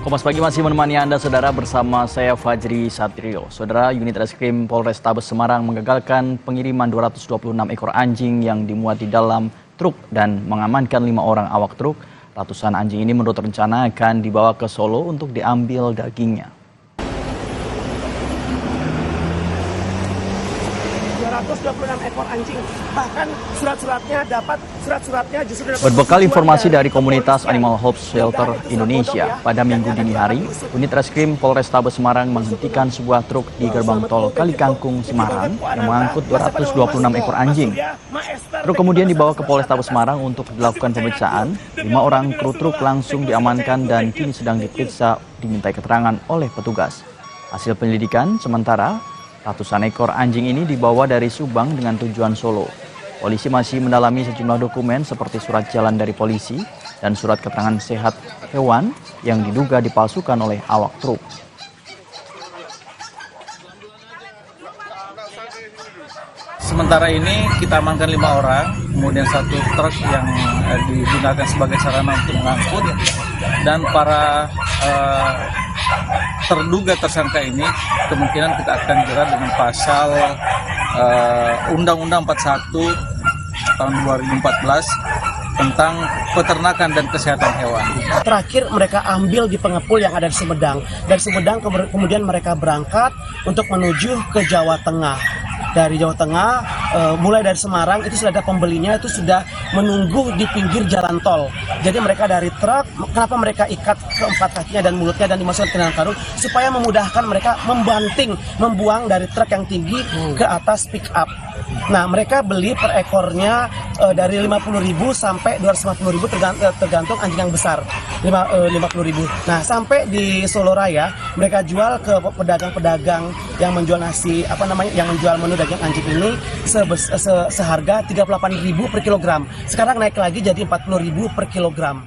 Kompas Pagi masih menemani Anda, Saudara, bersama saya Fajri Satrio. Saudara, unit Reskrim Polrestabes Semarang menggagalkan pengiriman 226 ekor anjing yang dimuat di dalam truk dan mengamankan 5 orang awak truk. Ratusan anjing ini menurut rencana akan dibawa ke Solo untuk diambil dagingnya. 226 ekor anjing, bahkan surat-suratnya justru Berbekal informasi dari komunitas Animal Hope Shelter Indonesia, pada Minggu dini hari, unit Reskrim Polrestabes Semarang menghentikan sebuah truk di gerbang tol Kalikangkung, Semarang yang mengangkut 226 ekor anjing. Truk kemudian dibawa ke Polrestabes Semarang untuk dilakukan pemeriksaan. 5 orang kru truk langsung diamankan dan kini sedang diperiksa dimintai keterangan oleh petugas. Hasil penyelidikan sementara, ratusan ekor anjing ini dibawa dari Subang dengan tujuan Solo. Polisi masih mendalami sejumlah dokumen seperti surat jalan dari polisi dan surat keterangan sehat hewan yang diduga dipalsukan oleh awak truk. Sementara ini kita amankan 5 orang, kemudian 1 truk yang digunakan sebagai sarana untuk mengangkut, dan para terduga tersangka ini kemungkinan kita akan jerat dengan pasal Undang-Undang 41 tahun 2014 tentang peternakan dan kesehatan hewan. Terakhir mereka ambil di pengepul yang ada di Sumedang. Dari Sumedang kemudian mereka berangkat untuk menuju ke Jawa Tengah. Dari Jawa Tengah, mulai dari Semarang itu sudah ada pembelinya, itu sudah menunggu di pinggir jalan tol. Jadi mereka dari truk, kenapa mereka ikat keempat kakinya dan mulutnya dan dimasukkan ke dalam karung supaya memudahkan mereka membuang dari truk yang tinggi ke atas pick up. Nah, mereka beli per ekornya dari 50.000 sampai 250.000 tergantung anjing yang besar. 50.000. Nah, sampai di Solo Raya mereka jual ke pedagang-pedagang yang menjual yang menjual menu daging anjing ini seharga 38.000 per kilogram. Sekarang naik lagi jadi 40.000 per kilogram.